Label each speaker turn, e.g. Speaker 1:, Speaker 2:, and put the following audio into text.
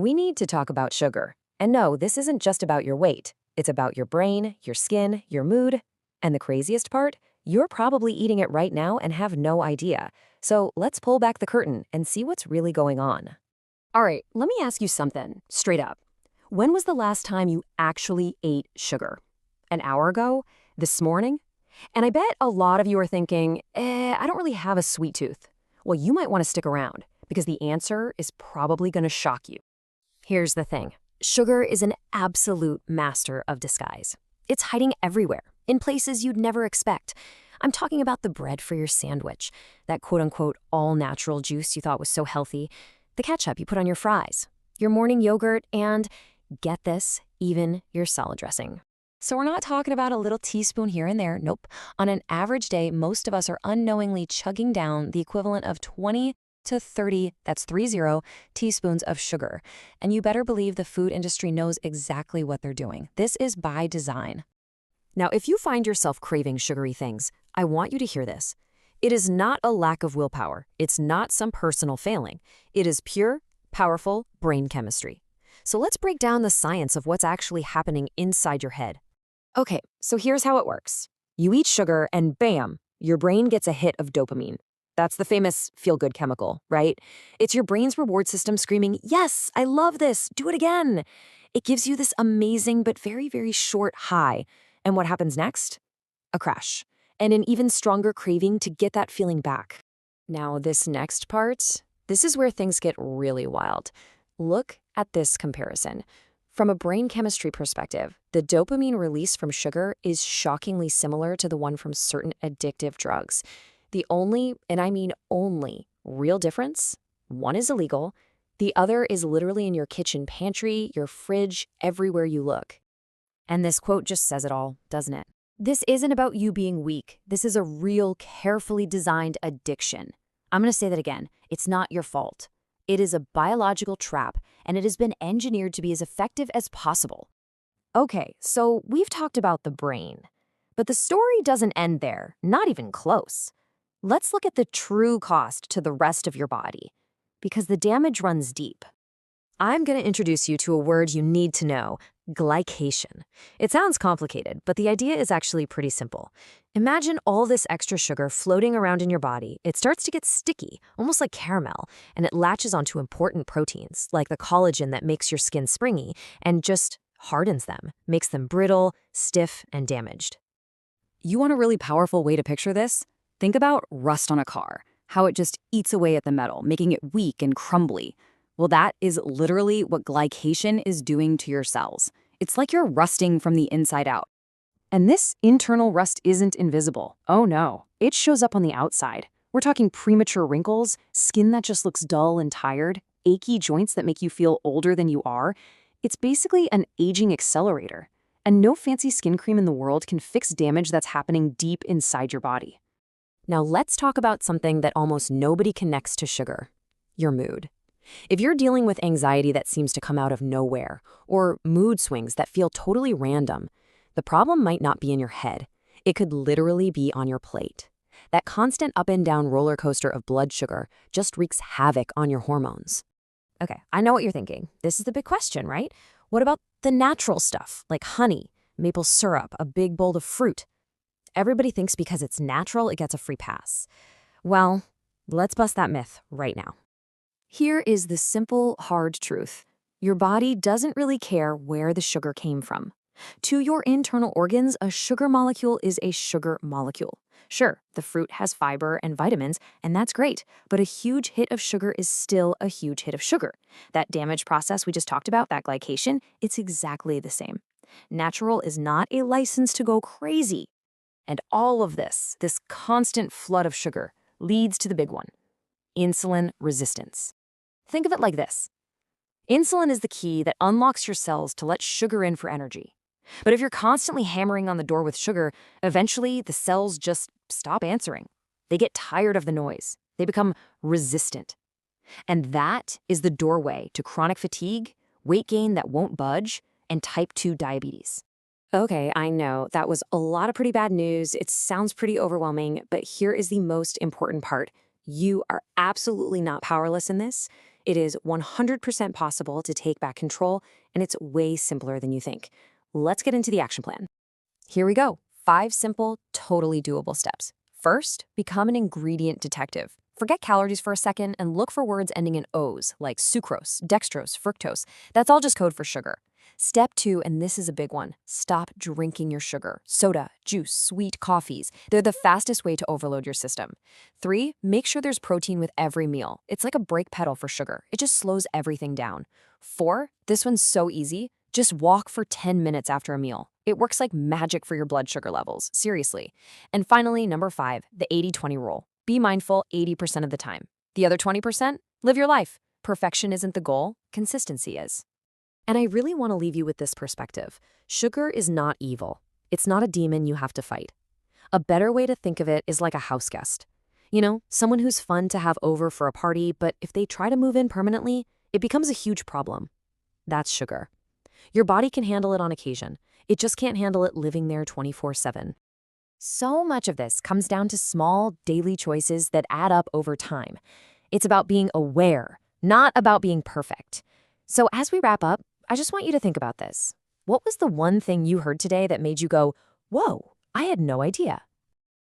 Speaker 1: we need to talk about sugar. And no, this isn't just about your weight. It's about your brain, your skin, your mood. And the craziest part? You're probably eating it right now and have no idea. So let's pull back the curtain and see what's really going on. All right, let me ask you something, straight up. When was the last time you actually ate sugar? An hour ago? This morning? And I bet a lot of you are thinking, I don't really have a sweet tooth. Well, you might want to stick around, because the answer is probably going to shock you. Here's the thing. Sugar is an absolute master of disguise. It's hiding everywhere, in places you'd never expect. I'm talking about the bread for your sandwich, that quote-unquote all-natural juice you thought was so healthy, the ketchup you put on your fries, your morning yogurt, and, get this, even your salad dressing. So we're not talking about a little teaspoon here and there. Nope. On an average day, most of us are unknowingly chugging down the equivalent of 20 to 30, that's 30, teaspoons of sugar. And you better believe the food industry knows exactly what they're doing. This is by design. Now, if you find yourself craving sugary things, I want you to hear this. It is not a lack of willpower. It's not some personal failing. It is pure, powerful brain chemistry. So let's break down the science of what's actually happening inside your head. Okay, so here's how it works. You eat sugar and bam, your brain gets a hit of dopamine. That's the famous feel-good chemical, right? It's your brain's reward system screaming, yes, I love this, do it again. It gives you this amazing but very, very short high. And what happens next? A crash. And an even stronger craving to get that feeling back. Now, this next part, this is where things get really wild. Look at this comparison. From a brain chemistry perspective, the dopamine release from sugar is shockingly similar to the one from certain addictive drugs. The only, and I mean only, real difference, one is illegal, the other is literally in your kitchen pantry, your fridge, everywhere you look. And this quote just says it all, doesn't it? This isn't about you being weak. This is a real, carefully designed addiction. I'm going to say that again. It's not your fault. It is a biological trap, and it has been engineered to be as effective as possible. Okay, so we've talked about the brain. But the story doesn't end there, not even close. Let's look at the true cost to the rest of your body, because the damage runs deep. I'm going to introduce you to a word you need to know, glycation. It sounds complicated, but the idea is actually pretty simple. Imagine all this extra sugar floating around in your body. It starts to get sticky, almost like caramel, and it latches onto important proteins, like the collagen that makes your skin springy, and just hardens them, makes them brittle, stiff, and damaged. You want a really powerful way to picture this? Think about rust on a car, how it just eats away at the metal, making it weak and crumbly. Well, that is literally what glycation is doing to your cells. It's like you're rusting from the inside out. And this internal rust isn't invisible. Oh no, it shows up on the outside. We're talking premature wrinkles, skin that just looks dull and tired, achy joints that make you feel older than you are. It's basically an aging accelerator. And no fancy skin cream in the world can fix damage that's happening deep inside your body. Now let's talk about something that almost nobody connects to sugar: your mood. If you're dealing with anxiety that seems to come out of nowhere, or mood swings that feel totally random, the problem might not be in your head. It could literally be on your plate. That constant up and down roller coaster of blood sugar just wreaks havoc on your hormones. Okay, I know what you're thinking. This is the big question, right? What about the natural stuff, like honey, maple syrup, a big bowl of fruit? Everybody thinks because it's natural, it gets a free pass. Well, let's bust that myth right now. Here is the simple, hard truth. Your body doesn't really care where the sugar came from. To your internal organs, a sugar molecule is a sugar molecule. Sure, the fruit has fiber and vitamins, and that's great, but a huge hit of sugar is still a huge hit of sugar. That damage process we just talked about, that glycation, it's exactly the same. Natural is not a license to go crazy. And all of this constant flood of sugar, leads to the big one: insulin resistance. Think of it like this. Insulin is the key that unlocks your cells to let sugar in for energy. But if you're constantly hammering on the door with sugar, eventually the cells just stop answering. They get tired of the noise. They become resistant. And that is the doorway to chronic fatigue, weight gain that won't budge, and type 2 diabetes. Okay, I know that was a lot of pretty bad news. It sounds pretty overwhelming, but here is the most important part. You are absolutely not powerless in this. It is 100% possible to take back control, and it's way simpler than you think. Let's get into the action plan. Here we go. 5 simple, totally doable steps. First, become an ingredient detective. Forget calories for a second and look for words ending in O's, like sucrose, dextrose, fructose. That's all just code for sugar. Step 2, and this is a big one, stop drinking your sugar. Soda, juice, sweet coffees. They're the fastest way to overload your system. 3, make sure there's protein with every meal. It's like a brake pedal for sugar. It just slows everything down. 4, this one's so easy. Just walk for 10 minutes after a meal. It works like magic for your blood sugar levels, seriously. And finally, number 5, the 80-20 rule. Be mindful 80% of the time. The other 20%, live your life. Perfection isn't the goal, consistency is. And I really want to leave you with this perspective. Sugar is not evil. It's not a demon you have to fight. A better way to think of it is like a house guest. You know, someone who's fun to have over for a party, but if they try to move in permanently, it becomes a huge problem. That's sugar. Your body can handle it on occasion. It just can't handle it living there 24/7. So much of this comes down to small, daily choices that add up over time. It's about being aware, not about being perfect. So as we wrap up, I just want you to think about this. What was the one thing you heard today that made you go, whoa, I had no idea?